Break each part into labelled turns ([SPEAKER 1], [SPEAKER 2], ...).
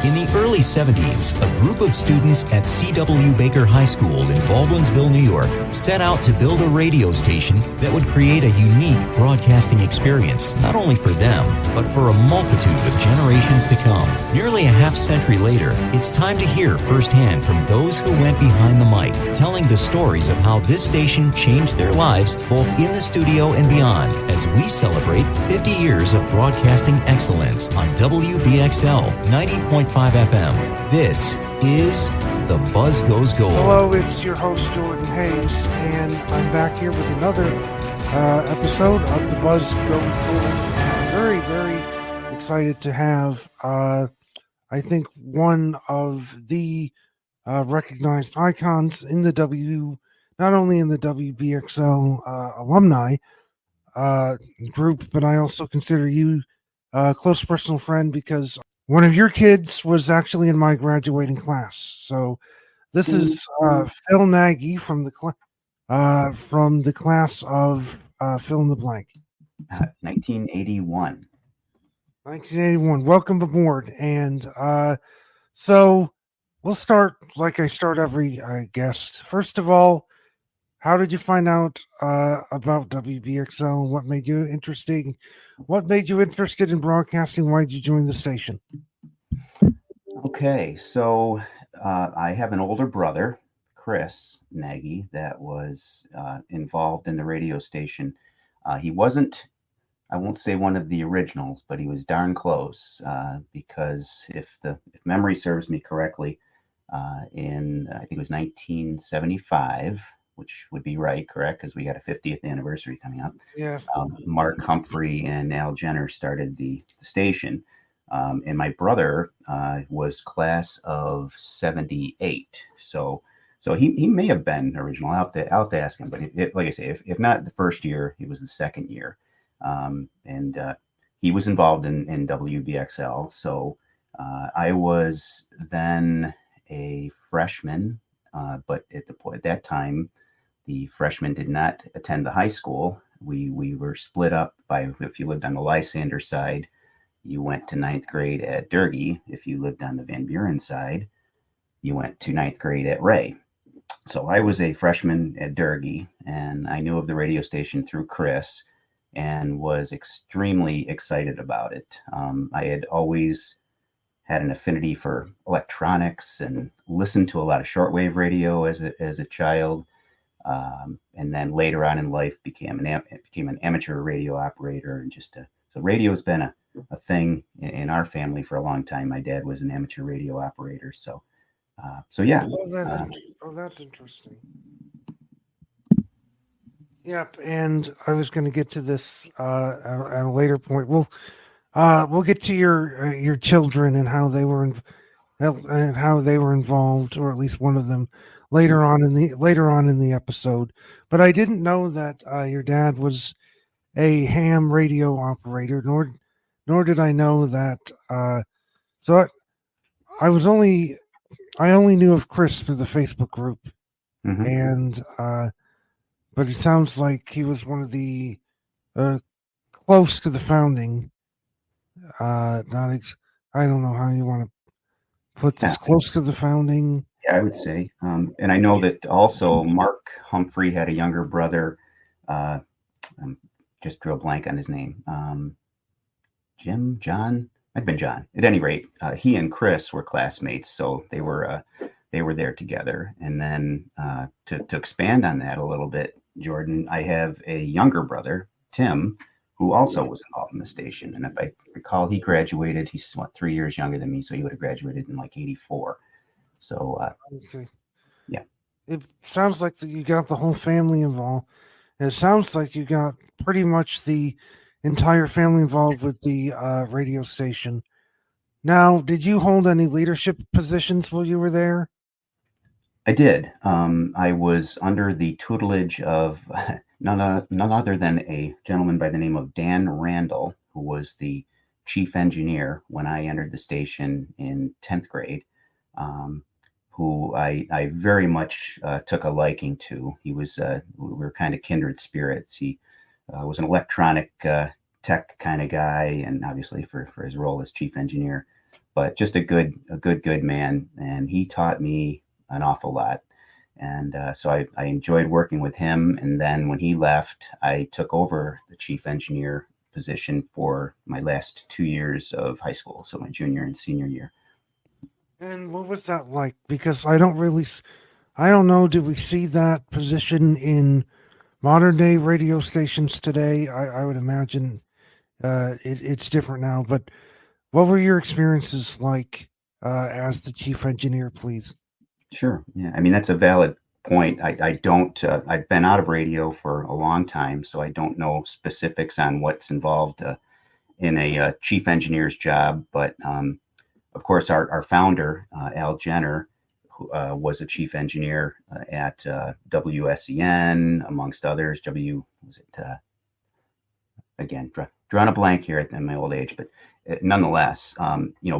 [SPEAKER 1] In the early 70s, a group of students at C.W. Baker High School in Baldwinsville, New York, set out to build a radio station that would create a unique broadcasting experience, not only for them, but for a multitude of generations to come. Nearly a half-century later, it's time to hear firsthand from those who went behind the mic, telling the stories of how this station changed their lives, both in the studio and beyond, as we celebrate 50 years of broadcasting excellence on WBXL 90.5 FM. This is The Buzz Goes Gold.
[SPEAKER 2] Hello, it's your host, Jordan Hayes, and I'm back here with another episode of The Buzz Goes Gold. I'm very, very excited to have, I think, one of the recognized icons in the not only in the WBXL alumni group, but I also consider you a close personal friend because one of your kids was actually in my graduating class. So this is Phil Nagy from the class of fill in the blank.
[SPEAKER 3] 1981.
[SPEAKER 2] 1981. Welcome aboard. And so we'll start like I start every guest. First of all, how did you find out about WBXL? What made you interested? What made you interested in broadcasting? Why did you join the station?
[SPEAKER 3] Okay, so I have an older brother, Chris Nagy, that was involved in the radio station. He wasn't, I won't say one of the originals, but he was darn close because if memory serves me correctly, in I think it was 1975. Which would be right, correct? Because we got a 50th anniversary coming up.
[SPEAKER 2] Yes.
[SPEAKER 3] Mark Humphrey and Al Jenner started the station. And my brother was class of 78. So he may have been original. I'll have to ask him. But like I say, if not the first year, it was the second year. And he was involved in WBXL. So I was then a freshman. But at that time, the freshmen did not attend the high school. We were split up by, if you lived on the Lysander side, you went to ninth grade at Durgee. If you lived on the Van Buren side, you went to ninth grade at Ray. So I was a freshman at Durgee, and I knew of the radio station through Chris and was extremely excited about it. I had always had an affinity for electronics and listened to a lot of shortwave radio as a child. And then later on in life became an amateur radio operator, and so radio's been a thing in our family for a long time. My dad was an amateur radio operator. So yeah.
[SPEAKER 2] That's interesting. Yep. And I was going to get to this at a later point. We'll get to your children and how they were involved, or at least one of them, later on in the episode. But I didn't know that your dad was a ham radio operator, nor did I know that. So I only knew of Chris through the Facebook group, and but it sounds like he was one of the close to the founding. I don't know how you want to put this, close to the founding.
[SPEAKER 3] Yeah, I would say. And I know that also Mark Humphrey had a younger brother. Just drew a blank on his name. John, might have been John. At any rate, he and Chris were classmates, so they were there together. And then to expand on that a little bit, Jordan, I have a younger brother, Tim, who also was involved in the station. And if I recall, he graduated, he's 3 years younger than me, so he would have graduated in like 84. So,
[SPEAKER 2] okay.
[SPEAKER 3] Yeah.
[SPEAKER 2] It sounds like you got the whole family involved. It sounds like you got pretty much the entire family involved with the radio station. Now, did you hold any leadership positions while you were there?
[SPEAKER 3] I did. I was under the tutelage of none other than a gentleman by the name of Dan Randall, who was the chief engineer when I entered the station in 10th grade, who I very much took a liking to. He was, we were kind of kindred spirits. He was an electronic tech kind of guy, and obviously for his role as chief engineer, but just a good man, and he taught me an awful lot. And so I enjoyed working with him. And then when he left, I took over the chief engineer position for my last 2 years of high school, so my junior and senior year.
[SPEAKER 2] And what was that like? Because I don't know, do we see that position in modern day radio stations today? I would imagine it's different now, but what were your experiences like as the chief engineer, please?
[SPEAKER 3] Sure. Yeah. I mean, that's a valid point. I don't, I've been out of radio for a long time, so I don't know specifics on what's involved in a chief engineer's job. But of course, our founder, Al Jenner, who was a chief engineer at WSEN, amongst others. Again, drawing a blank here in my old age, but nonetheless,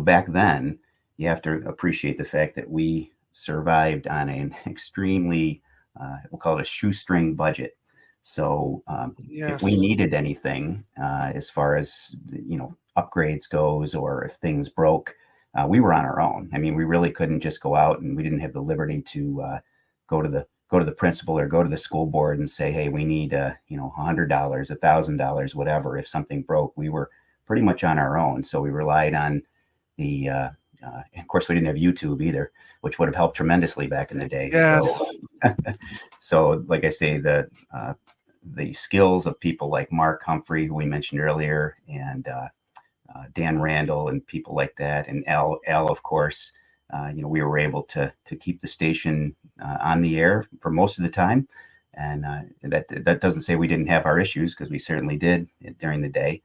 [SPEAKER 3] back then, you have to appreciate the fact that we survived on an extremely, we'll call it a shoestring budget. So if we needed anything as far as, upgrades goes, or if things broke, we were on our own. I mean, we really couldn't just go out, and we didn't have the liberty to go to the principal or go to the school board and say, hey, we need $100, $1,000, whatever. If something broke, we were pretty much on our own. So we relied on the of course, we didn't have YouTube either, which would have helped tremendously back in the day.
[SPEAKER 2] Yes.
[SPEAKER 3] So like I say, the skills of people like Mark Humphrey, who we mentioned earlier, and Dan Randall, and people like that, and Al, of course, we were able to keep the station on the air for most of the time. And that doesn't say we didn't have our issues, because we certainly did during the day.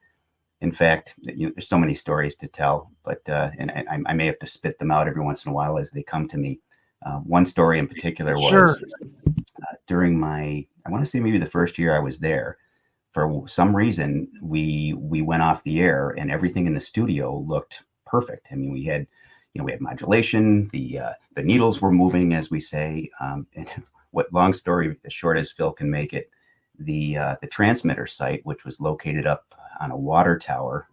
[SPEAKER 3] In fact, there's so many stories to tell, but and I may have to spit them out every once in a while as they come to me. One story in particular was during I want to say maybe the first year I was there. For some reason, we went off the air, and everything in the studio looked perfect. I mean, we had modulation, the needles were moving, as we say. And what, long story as short as Phil can make it, the transmitter site, which was located up on a water tower,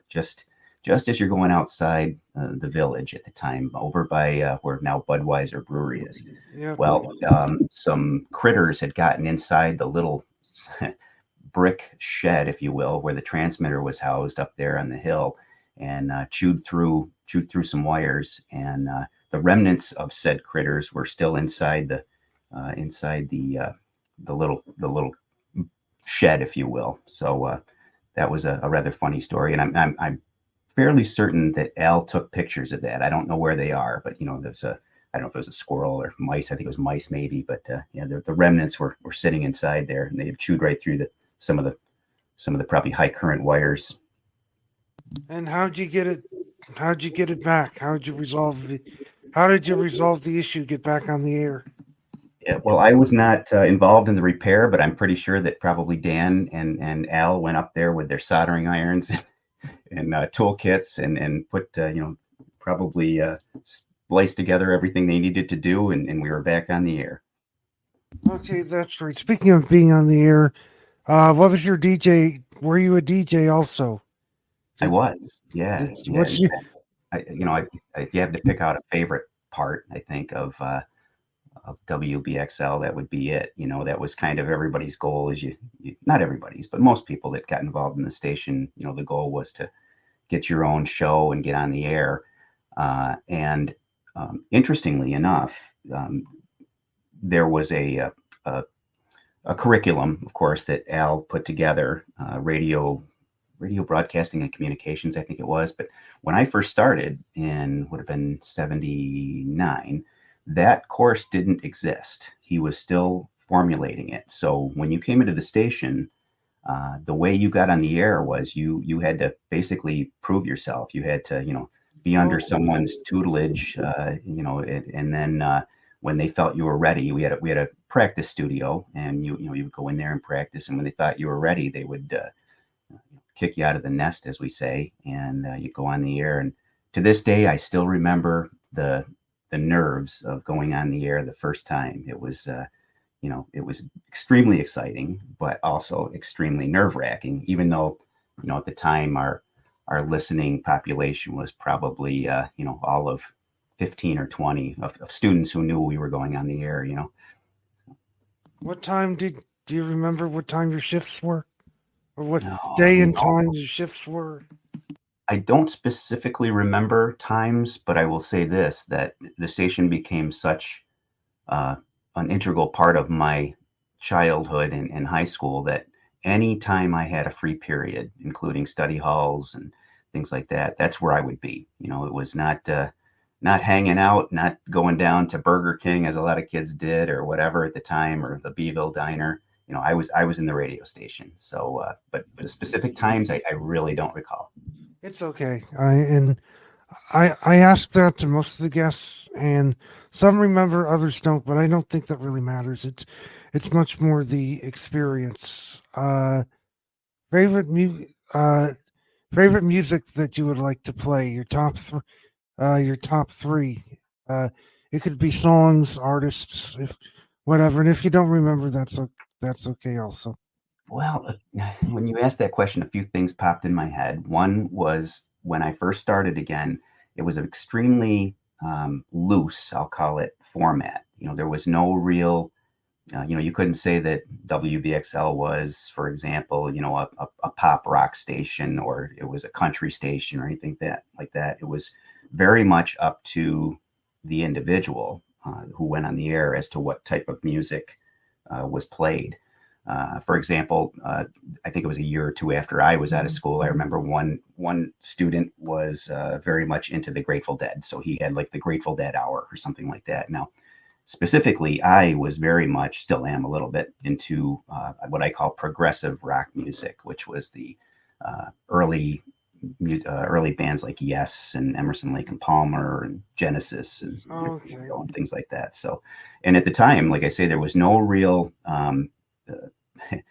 [SPEAKER 3] just as you're going outside the village at the time, over by where now Budweiser Brewery is. Yeah. Well, some critters had gotten inside the little brick shed, if you will, where the transmitter was housed up there on the hill, and chewed through some wires, and the remnants of said critters were still inside the little shed, if you will. So that was a rather funny story, and I'm fairly certain that Al took pictures of that. I don't know where they are, but there's I don't know if it was a squirrel or mice. I think it was mice maybe, but the remnants were sitting inside there, and they have chewed right through some of the probably high current wires.
[SPEAKER 2] And how'd you get it back? How did you resolve the issue, get back on the air?
[SPEAKER 3] Yeah, well, I was not involved in the repair, but I'm pretty sure that probably Dan and Al went up there with their soldering irons and toolkits and put, probably spliced together everything they needed to do, and we were back on the air.
[SPEAKER 2] Okay, that's great. Speaking of being on the air, what was your DJ? Were you a DJ also?
[SPEAKER 3] I was, yeah. If you have to pick out a favorite part, I think of WBXL, that would be it. That was kind of everybody's goal. Is not everybody's, but most people that got involved in the station, the goal was to get your own show and get on the air. And interestingly enough, there was a curriculum, of course, that Al put together, radio broadcasting and communications, I think it was. But when I first started would have been 79, that course didn't exist. He was still formulating it. So when you came into the station, the way you got on the air was you had to basically prove yourself. You had to, be under someone's tutelage, and then when they felt you were ready, we had a practice studio, and you would go in there and practice. And when they thought you were ready, they would kick you out of the nest, as we say, and you go on the air. And to this day, I still remember the nerves of going on the air the first time. It was, it was extremely exciting, but also extremely nerve-wracking. Even though, at the time our our listening population was probably, all of 15 or 20 of students who knew we were going on the air,
[SPEAKER 2] What time do you remember what time your shifts were? Or what
[SPEAKER 3] No,
[SPEAKER 2] day and time your shifts were?
[SPEAKER 3] I don't specifically remember times, but I will say this, that the station became such uh, an integral part of my childhood and high school that any time I had a free period, including study halls and things like that, that's where I would be. It was not hanging out, not going down to Burger King as a lot of kids did, or whatever at the time, or the Beeville Diner. I was in the radio station. So, but the specific times, I really don't recall.
[SPEAKER 2] It's okay. I asked that to most of the guests, and some remember, others don't. But I don't think that really matters. It's much more the experience. Favorite mu favorite music that you would like to play. Your top three. Uh, it could be songs, artists, if whatever. And if you don't remember, that's okay. Also,
[SPEAKER 3] Well, when you asked that question, a few things popped in my head. One was when I first started again, it was an extremely loose, I'll call it, format. There was no real, you couldn't say that WBXL was, for example, a pop rock station, or it was a country station, or anything like that. It was very much up to the individual who went on the air as to what type of music was played. For example, I think it was a year or two after I was out of school. I remember one student was very much into the Grateful Dead, so he had like the Grateful Dead hour or something like that. Now, specifically, I was very much, still am a little bit, into what I call progressive rock music, which was the early bands like Yes and Emerson, Lake and Palmer and Genesis and,
[SPEAKER 2] okay.
[SPEAKER 3] And things like that. So, and at the time, like I say, there was no real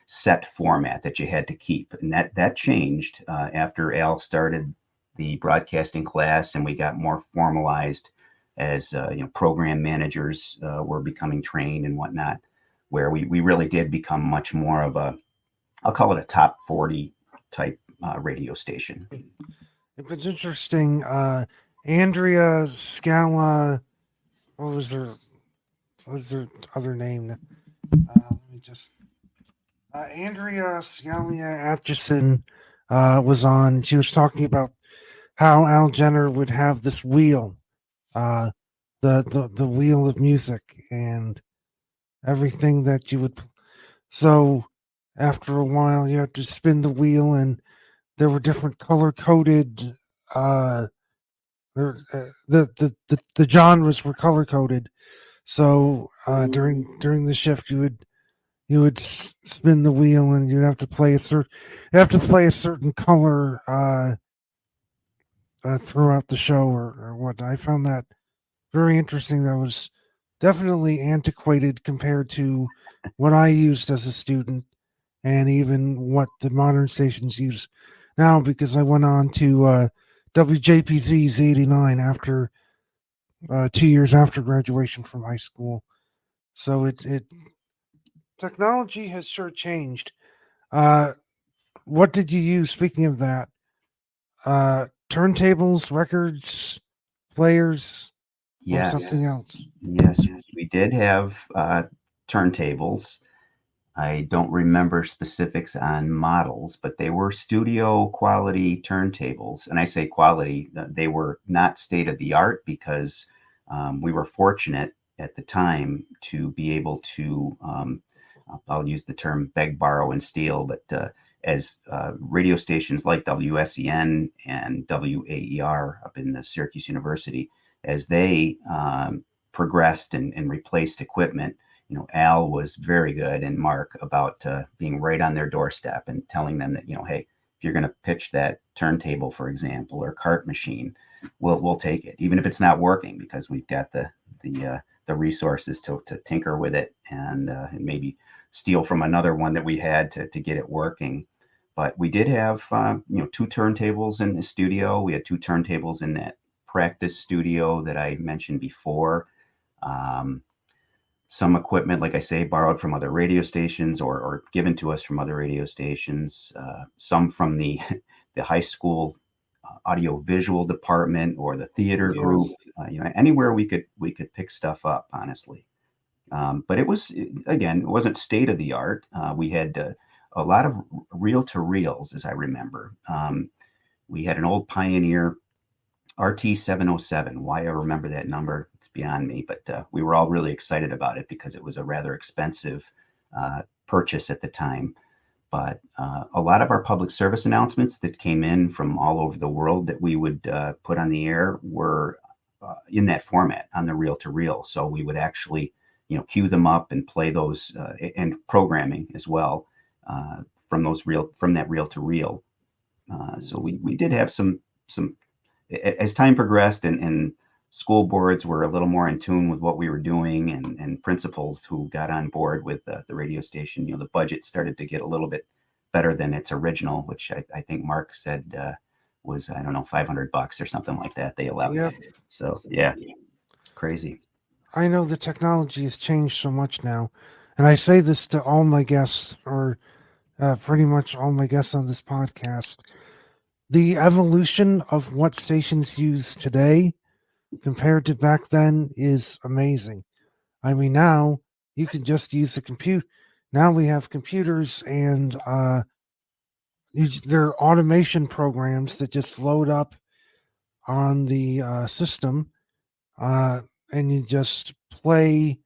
[SPEAKER 3] set format that you had to keep, and that changed after Al started the broadcasting class, and we got more formalized as program managers were becoming trained and whatnot, where we really did become much more of I'll call it a top 40 type radio station.
[SPEAKER 2] It was interesting. Andrea Scala, what was her other name? Let me just. Andrea Scalia Atchison was on. She was talking about how Al Jenner would have this wheel, the wheel of music, and everything that you would. So after a while, you had to spin the wheel, and there were different color coded. The genres were color coded. So during the shift, you would spin the wheel, and you'd have to play a certain color throughout the show, or what. I found that very interesting. That was definitely antiquated compared to what I used as a student, and even what the modern stations use now, because I went on to WJPZ's 89 after 2 years after graduation from high school. So it technology has sure changed. What did you use? Speaking of that, turntables, records, players, or something else?
[SPEAKER 3] Yes, we did have turntables. I don't remember specifics on models, but they were studio quality turntables. And I say quality, they were not state of the art, because we were fortunate at the time to be able to, I'll use the term beg, borrow, and steal, but as radio stations like WSEN and WAER up in the Syracuse University, as they progressed and replaced equipment, Al was very good, and Mark, about being right on their doorstep and telling them that, hey, if you're going to pitch that turntable, for example, or cart machine, we'll take it, even if it's not working, because we've got the resources to tinker with it and maybe steal from another one that we had to get it working. But we did have 2 turntables in the studio. We had 2 turntables in that practice studio that I mentioned before. Some equipment, like I say, borrowed from other radio stations or given to us from other radio stations. Some from the high school audio visual department or the theater group.
[SPEAKER 2] Yes.
[SPEAKER 3] Anywhere we could pick stuff up, honestly. But it wasn't state of the art. We had a lot of reel to reels, as I remember. We had an old Pioneer RT 707. Why I remember that number, it's beyond me. But we were all really excited about it because it was a rather expensive purchase at the time. But a lot of our public service announcements that came in from all over the world that we would put on the air were in that format on the reel to reel. So we would actually, cue them up and play those and programming as well from that reel to reel. So we did have some as time progressed and school boards were a little more in tune with what we were doing and principals who got on board with the radio station, the budget started to get a little bit better than its original, which I think Mark said was, I don't know, $500 or something like that they allowed.
[SPEAKER 2] Yep.
[SPEAKER 3] So yeah, it's crazy.
[SPEAKER 2] I know the technology has changed so much now, and I say this to all my guests, or pretty much all my guests on this podcast. The evolution of what stations use today compared to back then is amazing. I mean, now you can just use the compute. Now we have computers and there are automation programs that just load up on the system, and you just play.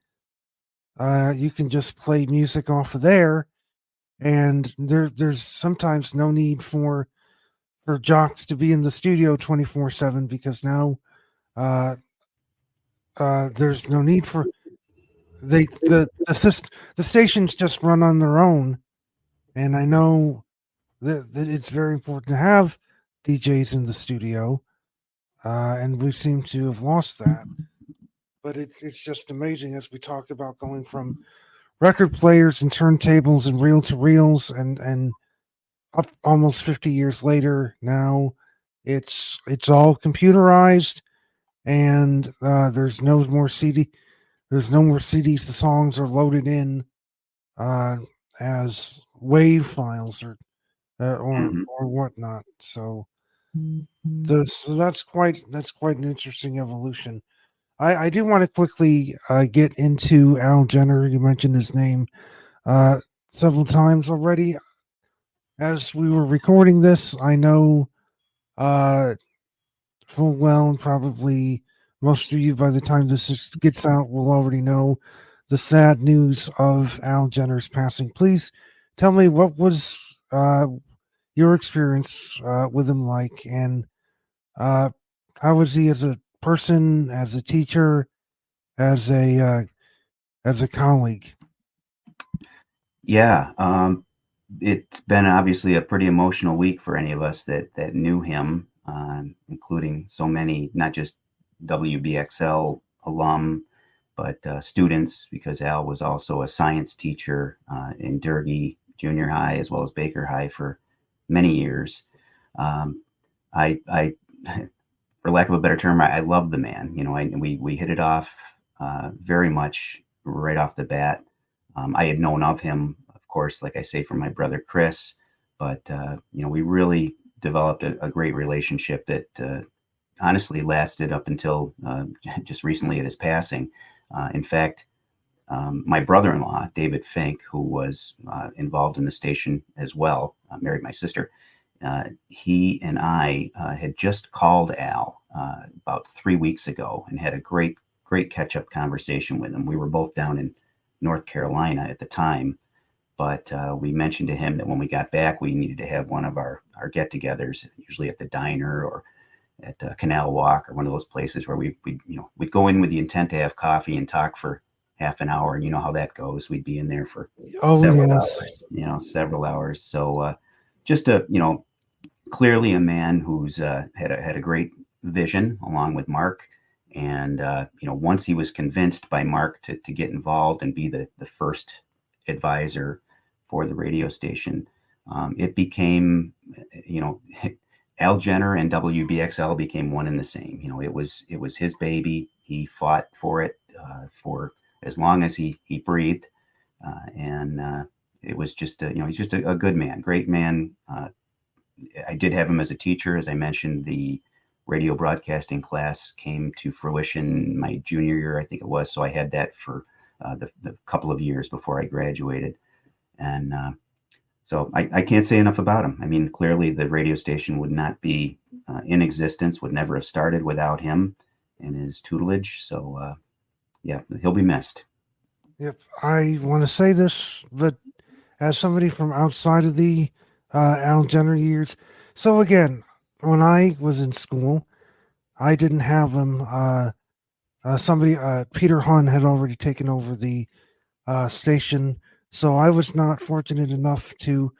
[SPEAKER 2] You can just play music off of there, and there's sometimes no need for jocks to be in the studio 24/7 because now there's no need for the stations just run on their own. And I know that it's very important to have DJs in the studio, and we seem to have lost that. But it's just amazing as we talk about going from record players and turntables and reel to reels and up almost 50 years later. Now it's all computerized, and there's no more CDs. The songs are loaded in as WAV files or whatnot. So that's quite an interesting evolution. I do want to quickly get into Al Jenner. You mentioned his name several times already. As we were recording this, I know full well, and probably most of you by the time this gets out will already know the sad news of Al Jenner's passing. Please tell me, what was your experience with him like, and how was he as a person, as a teacher, as a colleague?
[SPEAKER 3] Yeah, it's been obviously a pretty emotional week for any of us that knew him, including so many, not just WBXL alum, but students, because Al was also a science teacher in Durgee Junior High as well as Baker High for many years. I for lack of a better term, I love the man. We hit it off very much right off the bat. I had known of him, of course, like I say, from my brother Chris, but we really developed a great relationship that honestly lasted up until just recently at his passing. In fact, my brother-in-law, David Fink, who was involved in the station as well, married my sister, he and I had just called Al about 3 weeks ago and had a great catch-up conversation with him. We were both down in North Carolina at the time, but we mentioned to him that when we got back, we needed to have one of our get-togethers, usually at the diner or at Canal Walk or one of those places where we'd go in with the intent to have coffee and talk for half an hour, and you know how that goes. We'd be in there for several hours. So just clearly a man who's had a great vision along with Mark. And, once he was convinced by Mark to get involved and be the first advisor for the radio station, it became, Al Jenner and WBXL became one and the same. It was his baby. He fought for it for as long as he breathed. And it was just, he's just a good man, great man, I did have him as a teacher. As I mentioned, the radio broadcasting class came to fruition my junior year, I think it was. So I had that for the couple of years before I graduated. And so I can't say enough about him. I mean, clearly the radio station would not be in existence, would never have started without him and his tutelage. So yeah, he'll be missed.
[SPEAKER 2] Yep. I want to say this, but as somebody from outside of the Al Jenner years, so again, when I was in school, I didn't have him. Peter Hun had already taken over the station, so I was not fortunate enough to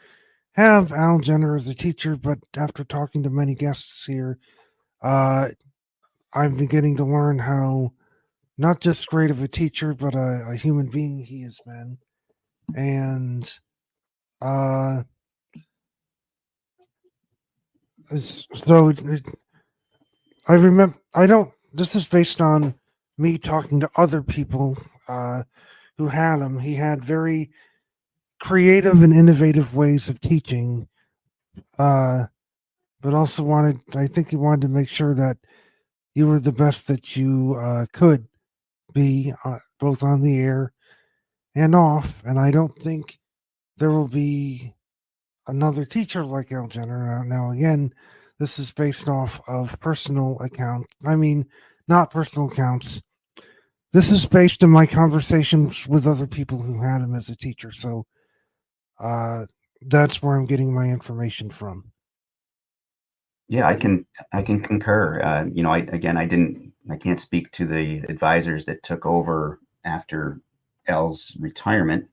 [SPEAKER 2] have Al Jenner as a teacher. But after talking to many guests here, I'm beginning to learn how not just great of a teacher, but a human being he has been. And so I remember, this is based on me talking to other people who had him. He had very creative and innovative ways of teaching, but also I think he wanted to make sure that you were the best that you could be, both on the air and off. And I don't think there will be another teacher like Al Jenner. Now again, this is based off of personal account. I mean, not personal accounts. This is based on my conversations with other people who had him as a teacher. So that's where I'm getting my information from.
[SPEAKER 3] Yeah, I can concur. I can't speak to the advisors that took over after Al's retirement,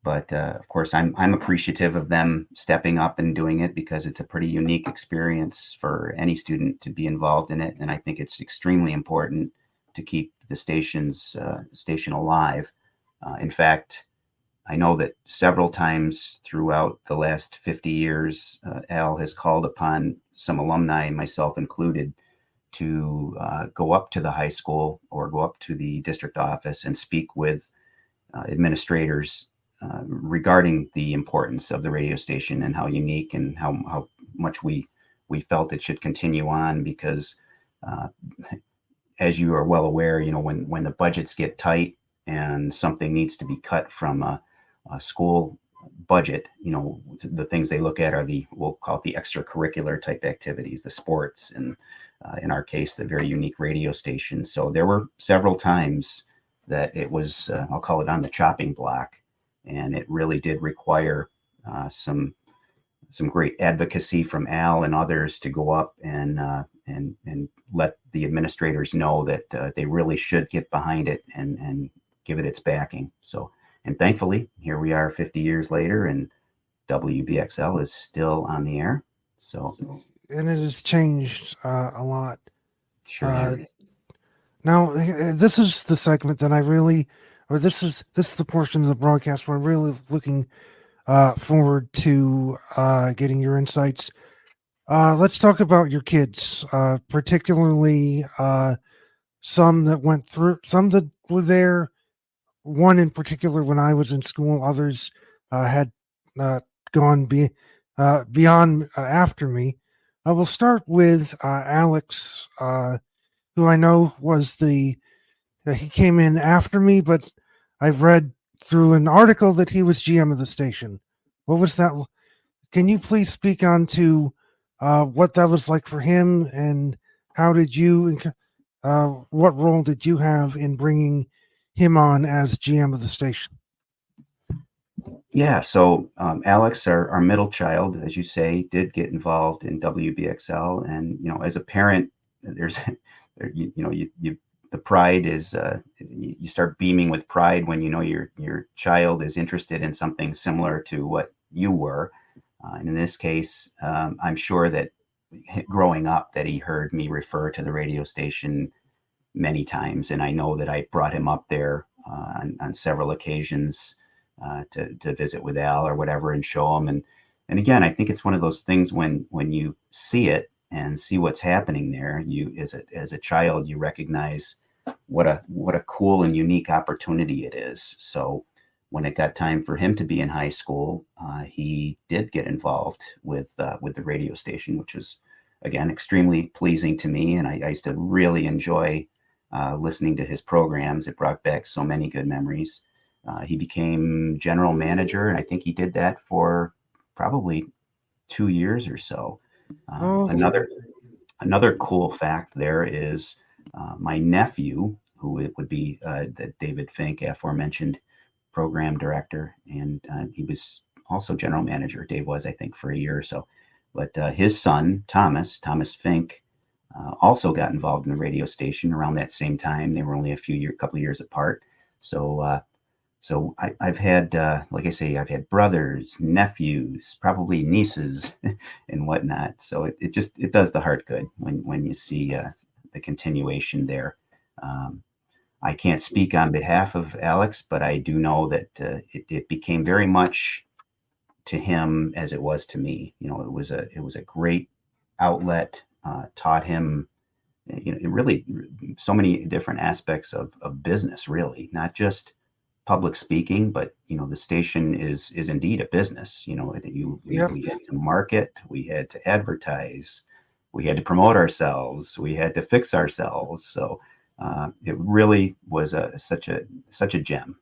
[SPEAKER 3] but of course, I'm appreciative of them stepping up and doing it, because it's a pretty unique experience for any student to be involved in it, and I think it's extremely important to keep the station alive. In fact, I know that several times throughout the last 50 years, Al has called upon some alumni, myself included, to go up to the high school or go up to the district office and speak with administrators regarding the importance of the radio station and how unique and how much we felt it should continue on, because as you are well aware, when the budgets get tight and something needs to be cut from a school budget, the things they look at are we'll call it the extracurricular type activities, the sports, and in our case, the very unique radio station. So there were several times that it was, I'll call it on the chopping block, and it really did require some great advocacy from Al and others to go up and let the administrators know that they really should get behind it and give it its backing. So, and thankfully, here we are 50 years later, and WBXL is still on the air. So,
[SPEAKER 2] and it has changed a lot.
[SPEAKER 3] Sure.
[SPEAKER 2] Now, this is the segment that this is the portion of the broadcast where I'm really looking forward to getting your insights. Let's talk about your kids, particularly some that were there. One in particular, when I was in school, others had gone beyond after me. I will start with Alex, who I know was he came in after me, but I've read through an article that he was GM of the station. What was that? Can you please speak on to what that was like for him, and how did you, what role did you have in bringing him on as GM of the station?
[SPEAKER 3] Yeah, so Alex, our middle child, as you say, did get involved in WBXL, and as a parent, there's, the pride is you start beaming with pride when your child is interested in something similar to what you were, and in this case, I'm sure that growing up, that he heard me refer to the radio station many times, and I know that I brought him up there on several occasions to visit with Al or whatever and show him. And again, I think it's one of those things when you see it and see what's happening there, you as a child, you recognize what a cool and unique opportunity it is. So when it got time for him to be in high school, he did get involved with the radio station, which was, again, extremely pleasing to me. And I used to really enjoy listening to his programs. It brought back so many good memories. He became general manager, and I think he did that for probably 2 years or so. Another cool fact there is my nephew, who it would be the David Fink, aforementioned program director, and he was also general manager. Dave was, I think, for a year or so. But his son, Thomas Fink, also got involved in the radio station around that same time. They were only couple of years apart. So I've had, like I say, I've had brothers, nephews, probably nieces, and whatnot. So it does the heart good when you see the continuation there. I can't speak on behalf of Alex, but I do know that it became very much to him as it was to me. You know, it was a great outlet. Taught him, you know, really so many different aspects of business, really, not just public speaking, but, you know, the station is indeed a business. You know, we had to market, we had to advertise, we had to promote ourselves, we had to fix ourselves. So it really was such a gem.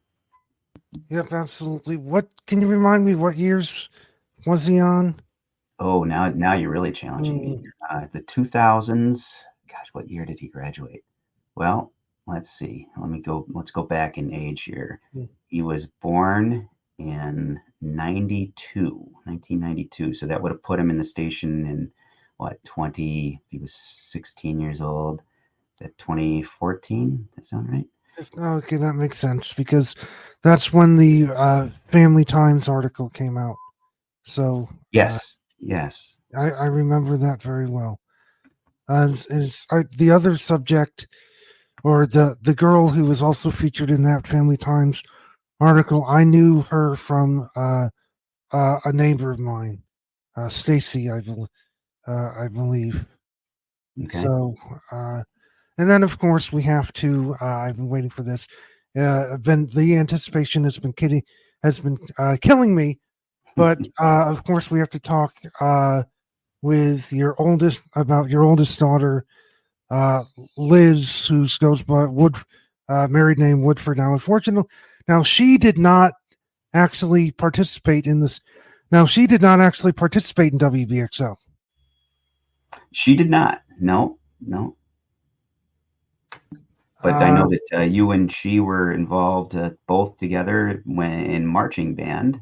[SPEAKER 2] Yep, absolutely. What can you remind me? What years was he on?
[SPEAKER 3] Oh, now you're really challenging me. The 2000s. Gosh, what year did he graduate? Well, let's see. Let's go back in age here. He was born in 1992. So that would have put him in the station in he was 16 years old. At 2014, that sound right?
[SPEAKER 2] Okay, that makes sense, because that's when the Family Times article came out. So
[SPEAKER 3] yes.
[SPEAKER 2] I remember that very well. The other subject, or the girl who was also featured in that Family Times article, I knew her from a neighbor of mine, Stacy, I believe.
[SPEAKER 3] Okay.
[SPEAKER 2] So, and then of course we have to. I've been waiting for this. The anticipation has been killing me, but of course we have to talk with your oldest daughter, Liz, who goes by married name Woodford. Now, unfortunately, she did not actually participate in this. Now, she did not actually participate in WBXL.
[SPEAKER 3] She did not. No. But I know that you and she were involved both together in marching band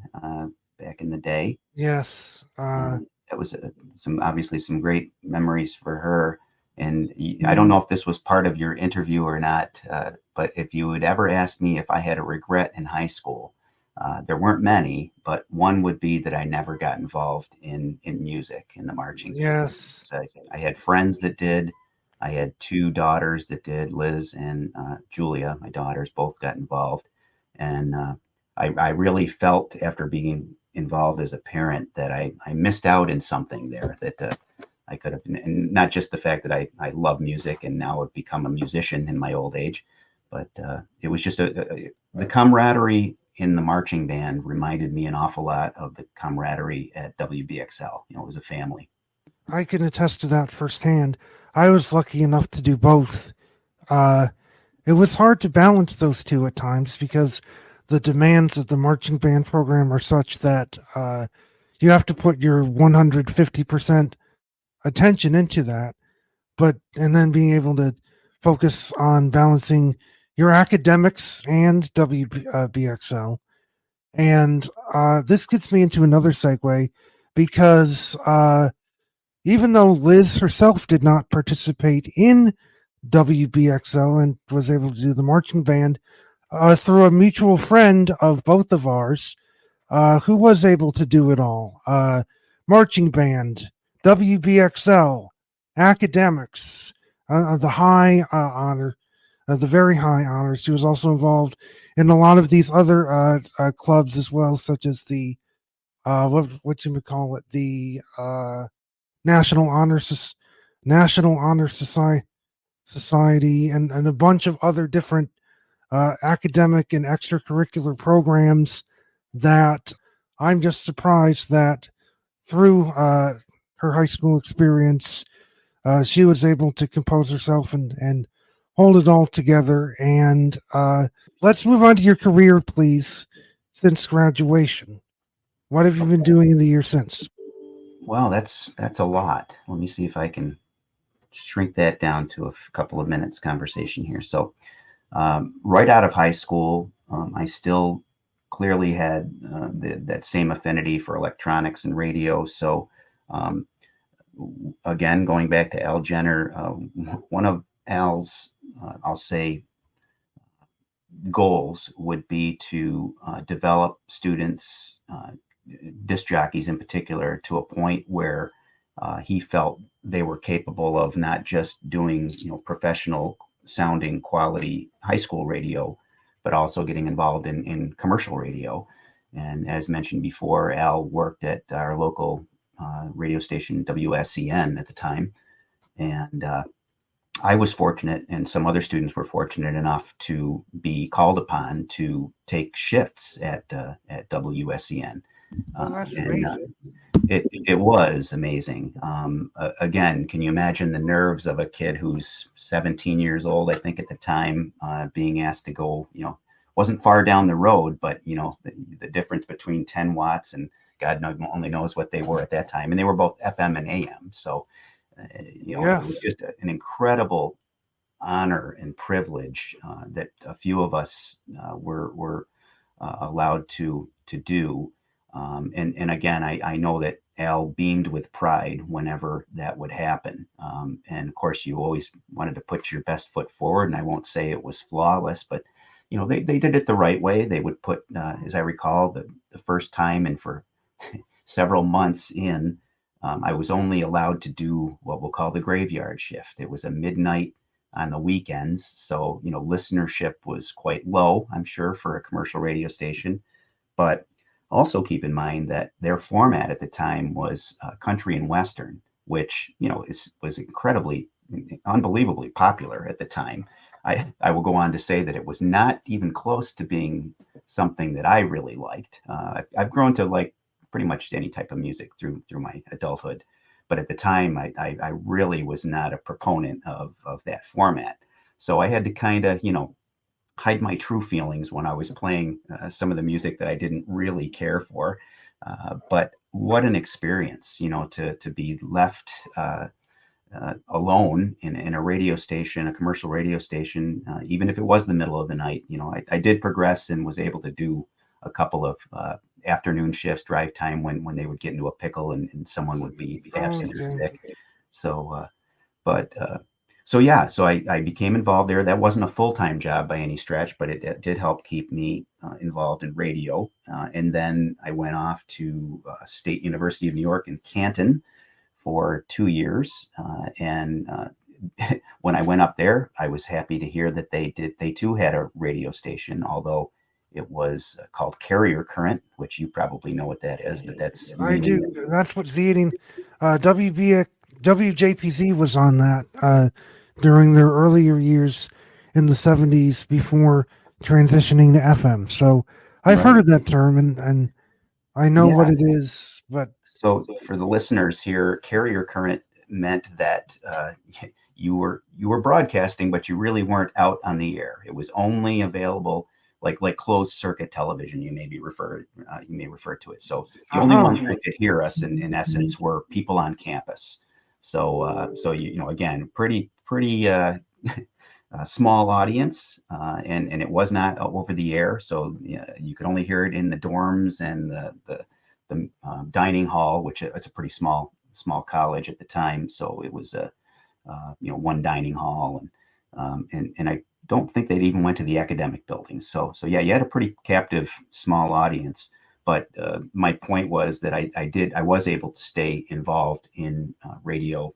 [SPEAKER 3] back in the day.
[SPEAKER 2] Yes.
[SPEAKER 3] That was obviously some great memories for her. And I don't know if this was part of your interview or not, but if you would ever ask me if I had a regret in high school, there weren't many, but one would be that I never got involved in music, in the marching band.
[SPEAKER 2] Yes.
[SPEAKER 3] So I had friends that did. I had 2 daughters that did, Liz and Julia. My daughters both got involved. And I really felt, after being involved as a parent, that I missed out in something there, that I could have, and not just the fact that I love music and now have become a musician in my old age, but it was just the camaraderie in the marching band reminded me an awful lot of the camaraderie at WBXL. You know, it was a family.
[SPEAKER 2] I can attest to that firsthand. I was lucky enough to do both. It was hard to balance those two at times, because the demands of the marching band program are such that you have to put your 150% attention into that, and then being able to focus on balancing your academics and WBXL. And this gets me into another segue, because even though Liz herself did not participate in WBXL and was able to do the marching band, through a mutual friend of both of ours, who was able to do it all. Marching band, WBXL, academics, the high honor, the very high honors. She was also involved in a lot of these other clubs as well, such as the what you would call it, the National Honor Society, and a bunch of other different academic and extracurricular programs that I'm just surprised that through her high school experience, she was able to compose herself and hold it all together. And let's move on to your career, please, since graduation. What have you been doing in the year since?
[SPEAKER 3] Well, that's a lot. Let me see if I can shrink that down to a couple of minutes conversation here. So, right out of high school, I still clearly had that same affinity for electronics and radio. So, again, going back to Al Jenner, one of Al's, I'll say, goals would be to develop students, disc jockeys in particular, to a point where he felt they were capable of not just doing, professional sounding quality high school radio, but also getting involved in commercial radio. And as mentioned before, Al worked at our local radio station, WSEN at the time. And I was fortunate, and some other students were fortunate enough to be called upon to take shifts at WSEN.
[SPEAKER 2] Oh, that's amazing.
[SPEAKER 3] It was amazing. Again, can you imagine the nerves of a kid who's 17 years old, I think at the time, being asked to go, wasn't far down the road, but, the difference between 10 watts and God only knows what they were at that time. And they were both FM and AM. So, It was just an incredible honor and privilege that a few of us were allowed to do. And again, I know that Al beamed with pride whenever that would happen. And of course, you always wanted to put your best foot forward. And I won't say it was flawless, but they did it the right way. They would put, as I recall, the first time and for several months in, I was only allowed to do what we'll call the graveyard shift. It was a midnight on the weekends. So, listenership was quite low, I'm sure, for a commercial radio station. But also keep in mind that their format at the time was country and Western, which, was unbelievably popular at the time. I will go on to say that it was not even close to being something that I really liked. I've grown to like pretty much any type of music through my adulthood. But at the time, I really was not a proponent of that format. So I had to kind of, hide my true feelings when I was playing some of the music that I didn't really care for. But what an experience, to be left alone in a radio station, a commercial radio station, even if it was the middle of the night. I did progress and was able to do a couple of afternoon shifts, drive time when they would get into a pickle and someone would be absent or sick. So, so I became involved there. That wasn't a full-time job by any stretch, but it did help keep me involved in radio. And then I went off to State University of New York in Canton for 2 years. And when I went up there, I was happy to hear that they too had a radio station, although it was called Carrier Current, which you probably know what that is, but that's...
[SPEAKER 2] I do. That's what Z18, WJPZ was on that during their earlier years in the 70s before transitioning to FM. So I've heard of that term and I know what it is, but...
[SPEAKER 3] So for the listeners here, Carrier Current meant that you were broadcasting, but you really weren't out on the air. It was only available like closed circuit television. You may refer to it. So the only ones that could hear us in essence were people on campus. So again, pretty small audience, and it was not over the air. So you could only hear it in the dorms and the dining hall, which it's a pretty small college at the time. So it was one dining hall, and I don't think they'd even went to the academic building. So yeah, you had a pretty captive small audience. But my point was that I was able to stay involved in radio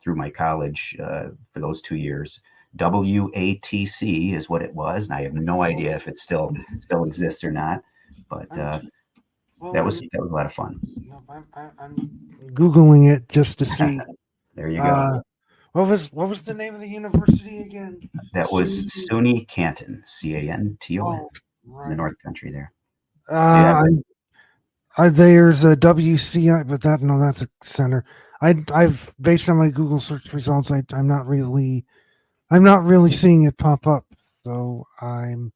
[SPEAKER 3] through my college for those 2 years. WATC is what it was, and I have no idea if it still exists or not. But that was a lot of fun.
[SPEAKER 2] I'm Googling it just to see.
[SPEAKER 3] There you go.
[SPEAKER 2] What was the name of the university again?
[SPEAKER 3] That was SUNY Canton, Canton,
[SPEAKER 2] Oh,
[SPEAKER 3] in the
[SPEAKER 2] right.
[SPEAKER 3] North Country there. So yeah,
[SPEAKER 2] There's a WCI, but that's a center. I've based on my Google search results, I'm not really seeing it pop up. So I'm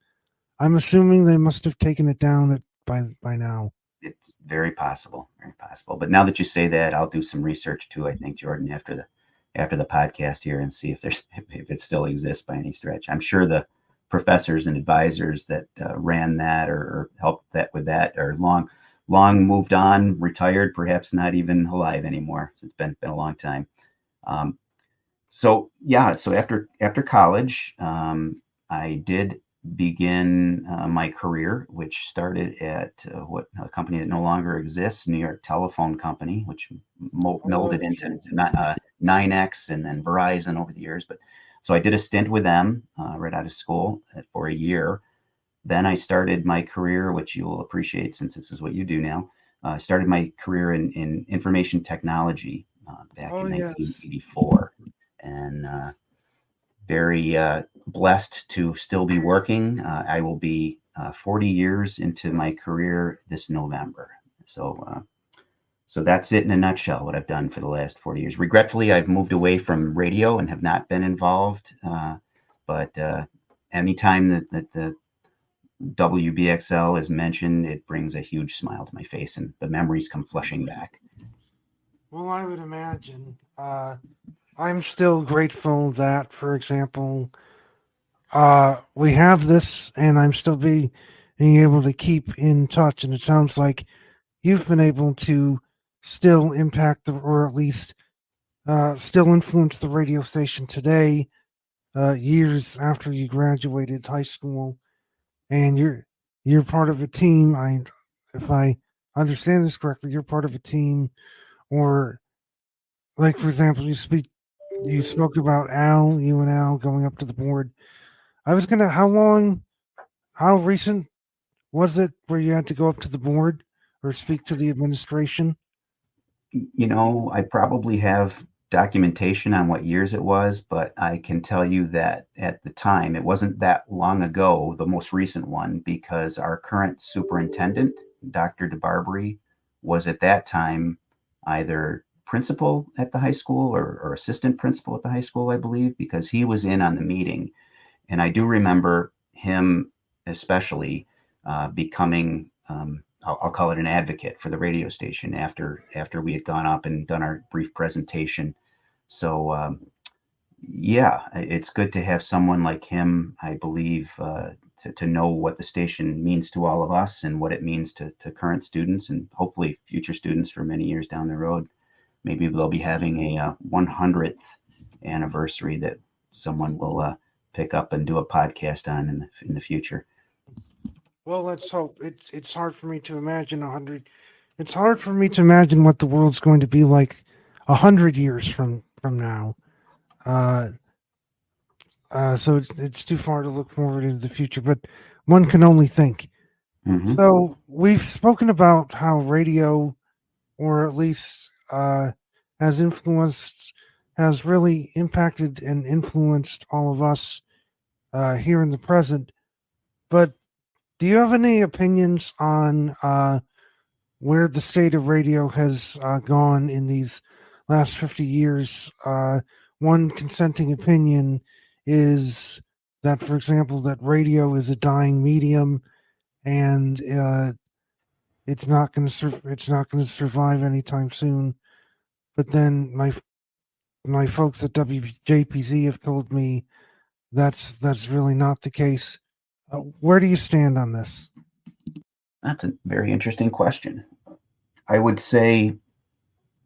[SPEAKER 2] assuming they must have taken it down by now.
[SPEAKER 3] it's very possible, very possible. But now that you say that, I'll do some research too. I think, Jordan, after the podcast here, and see if if it still exists by any stretch. I'm sure the professors and advisors that ran that or helped that with that are long moved on, retired, perhaps not even alive anymore. It's been a long time. Um, so yeah, so after college, I did begin my career, which started at a company that no longer exists, New York Telephone Company, which melded into 9X and then Verizon over the years. But so I did a stint with them right out of school for a year. Then I started my career, which you will appreciate since this is what you do now. I started my career in information technology back in
[SPEAKER 2] Yes.
[SPEAKER 3] 1984, and very blessed to still be working. I will be 40 years into my career this November. So that's it in a nutshell, what I've done for the last 40 years. Regretfully, I've moved away from radio and have not been involved. But anytime that the WBXL is mentioned, it brings a huge smile to my face, and the memories come flushing back.
[SPEAKER 2] Well, I would imagine. I'm still grateful that, for example, we have this, and I'm still being able to keep in touch. And it sounds like you've been able to still impact or at least still influence the radio station today, years after you graduated high school, and you're part of a team. If I understand this correctly, you're part of a team, or like for example, you spoke about you and Al going up to the board. I was gonna, how recent was it where you had to go up to the board or speak to the administration?
[SPEAKER 3] I probably have documentation on what years it was, but I can tell you that at the time, it wasn't that long ago, the most recent one, because our current superintendent, Dr. DeBarbery, was at that time either principal at the high school or assistant principal at the high school, I believe, because he was in on the meeting. And I do remember him especially becoming I'll call it an advocate for the radio station after we had gone up and done our brief presentation. So yeah, it's good to have someone like him, I believe, to know what the station means to all of us and what it means to current students and hopefully future students for many years down the road. Maybe they'll be having a 100th anniversary that someone will pick up and do a podcast on in the future.
[SPEAKER 2] Well, let's hope. It's hard for me to imagine 100. It's hard for me to imagine what the world's going to be like 100 years from now. So it's too far to look forward into the future, but one can only think.
[SPEAKER 3] Mm-hmm.
[SPEAKER 2] So we've spoken about how radio, or at least has really impacted and influenced all of us here in the present. But do you have any opinions on where the state of radio has gone in these last 50 years? One consenting opinion is that, for example, that radio is a dying medium, and it's not going to survive anytime soon. But then my folks at WJPZ have told me that's really not the case. Where do you stand on this?
[SPEAKER 3] That's a very interesting question. I would say,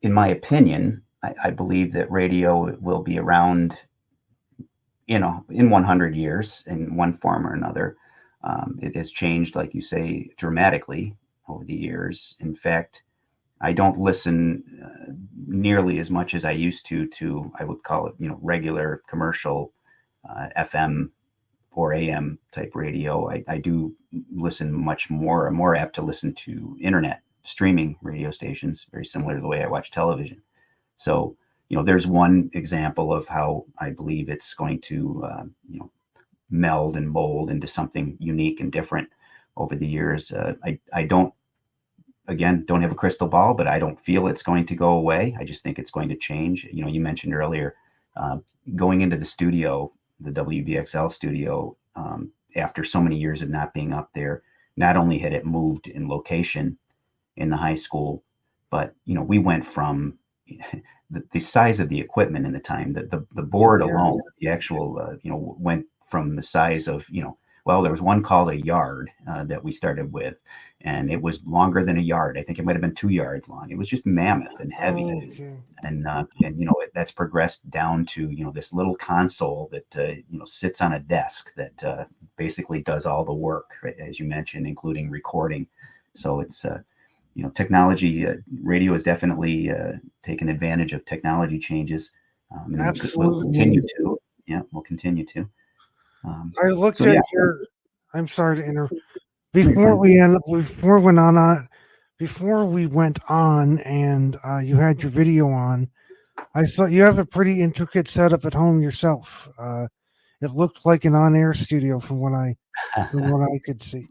[SPEAKER 3] in my opinion, I believe that radio will be around, in 100 years in one form or another. It has changed, like you say, dramatically over the years. In fact, I don't listen nearly as much as I used to, I would call it, regular commercial FM or AM type radio. I do listen much more. I'm more apt to listen to internet streaming radio stations, very similar to the way I watch television. So, there's one example of how I believe it's going to, meld and mold into something unique and different over the years. I don't have a crystal ball, but I don't feel it's going to go away. I just think it's going to change. You mentioned earlier going into the studio, the WBXL studio, after so many years of not being up there. Not only had it moved in location in the high school, but we went from the size of the equipment in the time, the board alone, the actual went from the size of there was one called a yard that we started with, and it was longer than a yard. I think it might have been 2 yards long. It was just mammoth and heavy.
[SPEAKER 2] Okay.
[SPEAKER 3] And that's progressed down to this little console that sits on a desk that basically does all the work, right, as you mentioned, including recording. So it's technology. Radio has definitely taken advantage of technology changes.
[SPEAKER 2] Absolutely.
[SPEAKER 3] We'll continue to. Yeah, we'll continue to.
[SPEAKER 2] I looked at your. I'm sorry to interrupt. Before we went on, and you had your video on, I saw you have a pretty intricate setup at home yourself. It looked like an on-air studio from what I could see.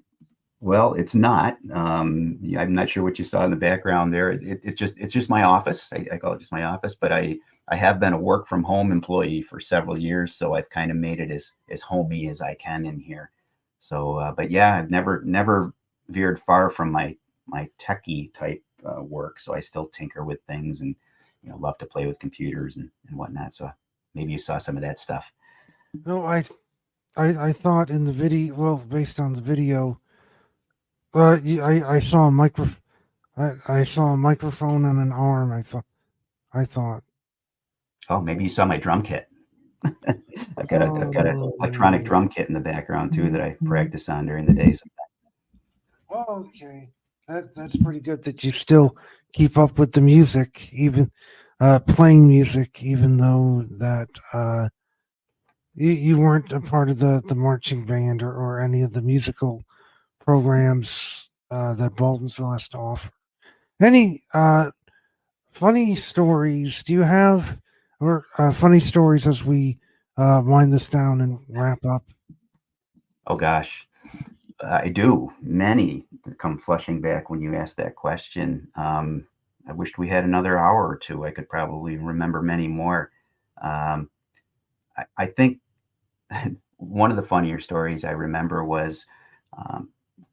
[SPEAKER 3] Well, it's not. I'm not sure what you saw in the background there. It's just my office. I call it just my office, but I have been a work from home employee for several years, so I've kind of made it as homey as I can in here. So, but yeah, I've never veered far from my techie type work. So I still tinker with things and love to play with computers and whatnot. So maybe you saw some of that stuff.
[SPEAKER 2] No, I thought in the video, well, based on the video, I saw a I saw a microphone and an arm. I thought.
[SPEAKER 3] Oh, maybe you saw my drum kit. I've got an electronic drum kit in the background too that I practice on during the days.
[SPEAKER 2] Oh, okay. That's pretty good that you still keep up with the music, even playing music, even though that you weren't a part of the marching band or any of the musical programs that Baldwinsville has to offer. Any funny stories do you have, or funny stories as we wind this down and wrap up?
[SPEAKER 3] Oh gosh, I do. Many come flushing back when you ask that question. I wished we had another hour or two. I could probably remember many more. I think one of the funnier stories I remember was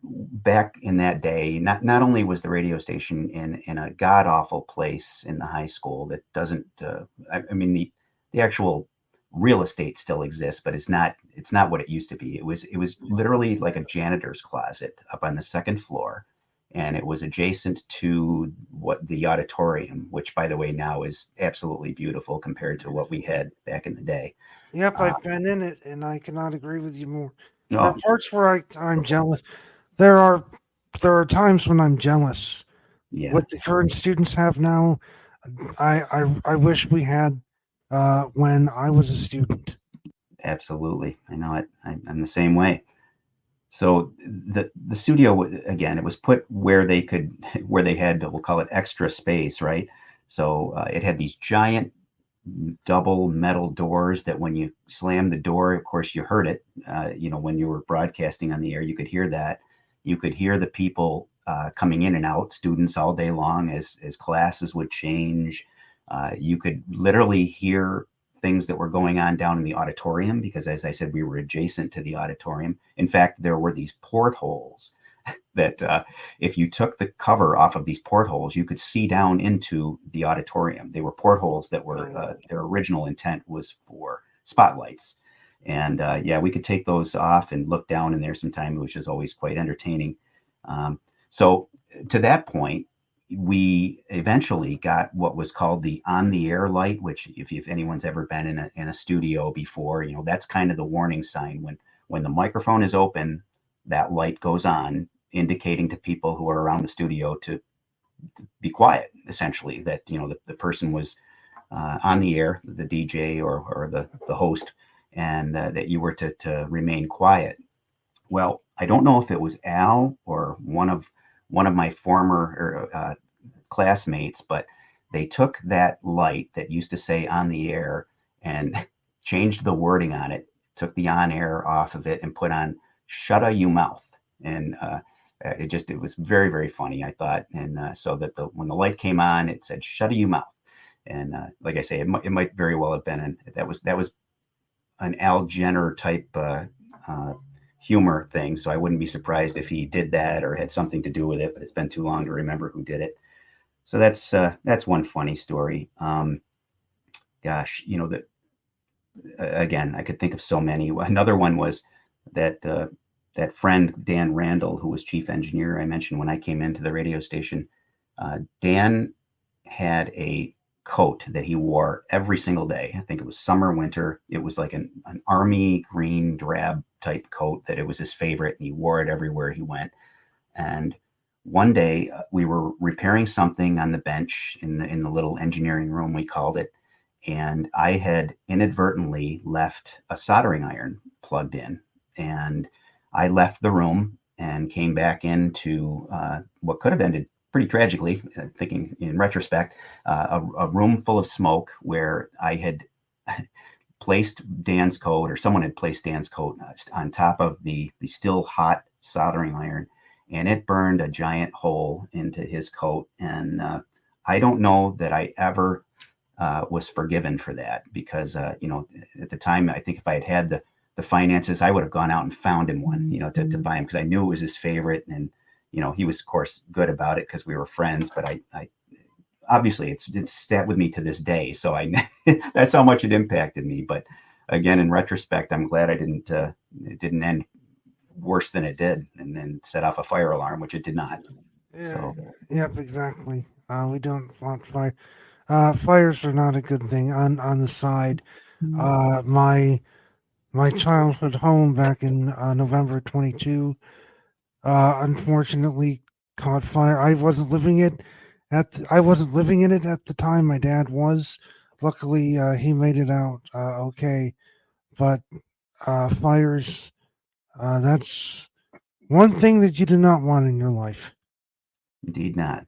[SPEAKER 3] back in that day. Not only was the radio station in a god awful place in the high school that doesn't. I mean the actual real estate still exists, but it's not what it used to be. It was literally like a janitor's closet up on the second floor, and it was adjacent to the auditorium, which by the way now is absolutely beautiful compared to what we had back in the day.
[SPEAKER 2] Yep, I've been in it, and I cannot agree with you more. There
[SPEAKER 3] Oh,
[SPEAKER 2] are parts where I'm jealous. There are times when I'm jealous.
[SPEAKER 3] yeah,
[SPEAKER 2] What the current students have now, I wish we had when I was a student.
[SPEAKER 3] absolutely. I know it. I'm the same way. So the studio, again, it was put where they had, we'll call it extra space, right? So it had these giant double metal doors that when you slam the door, of course you heard it, when you were broadcasting on the air, you could hear that. You could hear the people coming in and out, students all day long as classes would change. You could literally hear things that were going on down in the auditorium because, as I said, we were adjacent to the auditorium. In fact, there were these portholes that if you took the cover off of these portholes, you could see down into the auditorium. They were portholes that were their original intent was for spotlights. And we could take those off and look down in there sometime, which is always quite entertaining. So to that point, we eventually got what was called the on the air light, which if anyone's ever been in a studio before, that's kind of the warning sign when the microphone is open, that light goes on, indicating to people who are around the studio to be quiet, essentially, that the person was on the air, the DJ or the host, and that you were to remain quiet. Well, I don't know if it was Al or one of my former classmates, but they took that light that used to say on the air and changed the wording on it took the on air off of it and put on "Shutta You Mouth," and it was very, very funny, I thought. And so that when the light came on, it said "Shutta You Mouth," and like I say, it might very well have been, and that was an Al Jenner type humor thing. So I wouldn't be surprised if he did that or had something to do with it. But it's been too long to remember who did it. So that's one funny story. Gosh, again, I could think of so many. Another one was that friend Dan Randall, who was chief engineer I mentioned when I came into the radio station. Dan had a coat that he wore every single day. I think it was summer, winter. It was like an army green drab type coat that it was his favorite, and he wore it everywhere he went. And one day we were repairing something on the bench in the little engineering room, we called it, and I had inadvertently left a soldering iron plugged in, and I left the room and came back into what could have ended pretty tragically, thinking in retrospect, a room full of smoke where I had placed Dan's coat, or someone had placed Dan's coat on top of the still hot soldering iron, and it burned a giant hole into his coat. And I don't know that I ever was forgiven for that, because at the time, I think if I had the finances, I would have gone out and found him one, to buy him, because I knew it was his favorite. And he was, of course, good about it because we were friends, but I obviously it's sat with me to this day. So that's how much it impacted me. But again, in retrospect, I'm glad it didn't end worse than it did, and then set off a fire alarm, which it did not.
[SPEAKER 2] Yeah.
[SPEAKER 3] So.
[SPEAKER 2] Yep, exactly. We don't want fire. Fires are not a good thing. On the side, my childhood home back in November 22, unfortunately caught fire. I wasn't living in it at the time. My dad was. Luckily, he made it out okay. But fires, that's one thing that you do not want in your life.
[SPEAKER 3] Indeed not.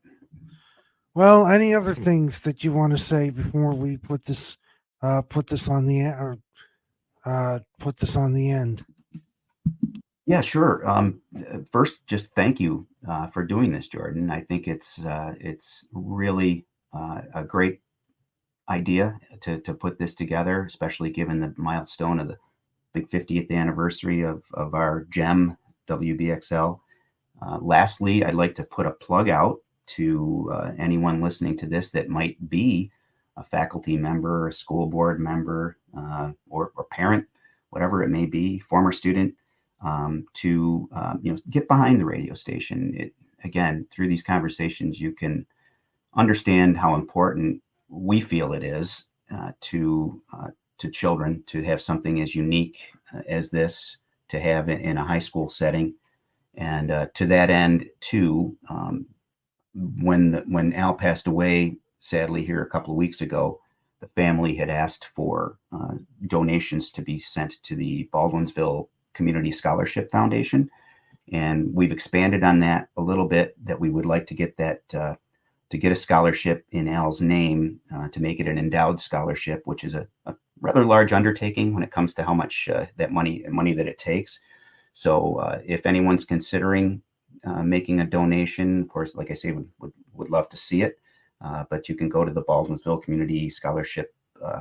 [SPEAKER 2] Well, any other things that you want to say before we put this on the end?
[SPEAKER 3] Yeah, sure. First, just thank you for doing this, Jordan. I think it's really a great idea to put this together, especially given the milestone of the big 50th anniversary of our gem, WBXL. Lastly, I'd like to put a plug out to anyone listening to this that might be a faculty member, a school board member, or parent, whatever it may be, former student, to get behind the radio station. Again, through these conversations, you can understand how important we feel it is to children to have something as unique as this to have in a high school setting. And to that end, too, when Al passed away, sadly, here a couple of weeks ago, the family had asked for donations to be sent to the Baldwinsville Community Scholarship Foundation. And we've expanded on that a little bit, that we would like to get that to get a scholarship in Al's name, to make it an endowed scholarship, which is a rather large undertaking when it comes to how much that money that it takes. So if anyone's considering making a donation, of course, like I say, would love to see it. But you can go to the Baldwinsville Community Scholarship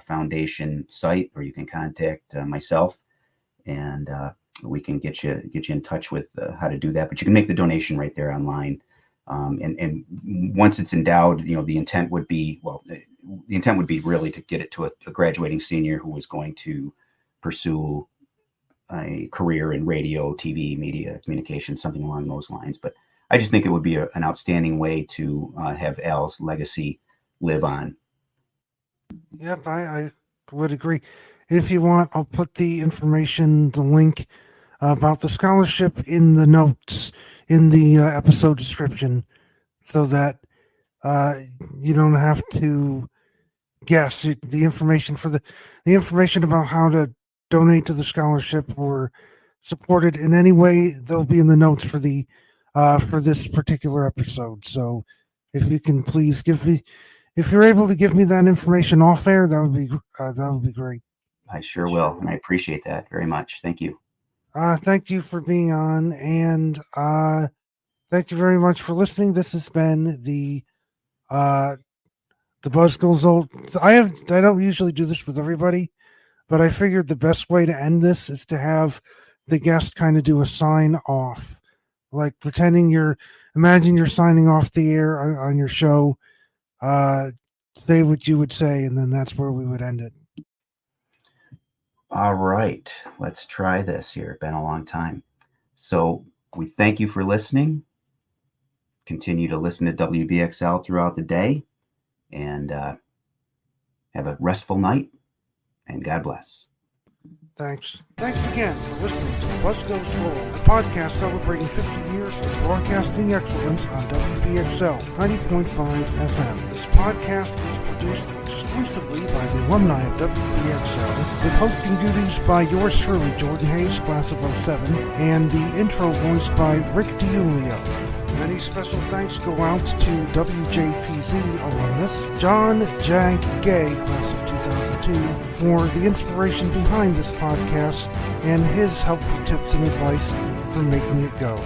[SPEAKER 3] Foundation site, or you can contact myself, and we can get you in touch with how to do that. But you can make the donation right there online. And once it's endowed, the intent would be really to get it to a graduating senior who is going to pursue a career in radio, TV, media, communication, something along those lines. But I just think it would be an outstanding way to have Al's legacy live on.
[SPEAKER 2] Yep, I would agree. If you want, I'll put the link about the scholarship in the notes in the episode description, so that you don't have to guess. The information about how to donate to the scholarship or support it in any way, they'll be in the notes for this particular episode. So if you can please if you're able to give me that information off air, that would be great.
[SPEAKER 3] I sure will. And I appreciate that very much. Thank you.
[SPEAKER 2] Thank you for being on, and thank you very much for listening. This has been the Buzz Goes Old. I don't usually do this with everybody, but I figured the best way to end this is to have the guest kind of do a sign off, like imagine you're signing off the air on your show. Say what you would say, and then that's where we would end it.
[SPEAKER 3] All right, let's try this here. Been a long time. So we thank you for listening. Continue to listen to WBXL throughout the day, and have a restful night, and God bless.
[SPEAKER 2] Thanks. Thanks again for listening to the Buzz Goes Gold, a podcast celebrating 50 years of broadcasting excellence on WBXL 90.5 FM. This podcast is produced exclusively by the alumni of WBXL, with hosting duties by yours truly, Jordan Hayes, class of 07, and the intro voiced by Rick DiUlio. Many special thanks go out to WJPZ alumnus John Jag Gay, class of 2002, for the inspiration behind this podcast and his helpful tips and advice for making it go.